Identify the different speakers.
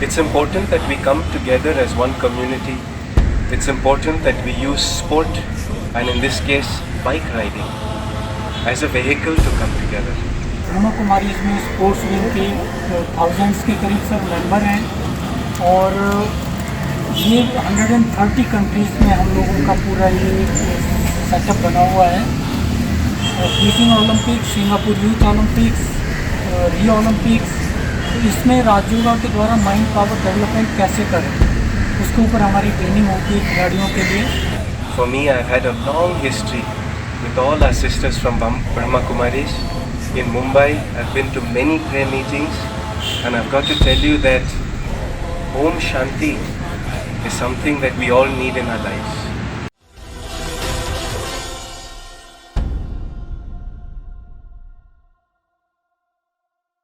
Speaker 1: It's important that we come together as one community. It's important that we use sport, and in this case, bike riding, as a vehicle to come together.
Speaker 2: Brahma Kumari में sports wing के thousands के करीब सब member हैं और ये 130 countries में हम लोगों का पूरा ये सेटअप बना हुआ है। Beijing Olympics, Singapore youth Olympics, Rio Olympics, तो इसमें राज्यों के द्वारा माइंड पावर डेवलपमेंट कैसे करें उसके ऊपर हमारी ट्रेनिंग होती है खिलाड़ियों के लिए।
Speaker 1: For me, I've had a long history with all our sisters from Brahma Kumaris. In Mumbai, I've been to many prayer meetings, and I've got to tell you that Om Shanti is something that we all need in our lives.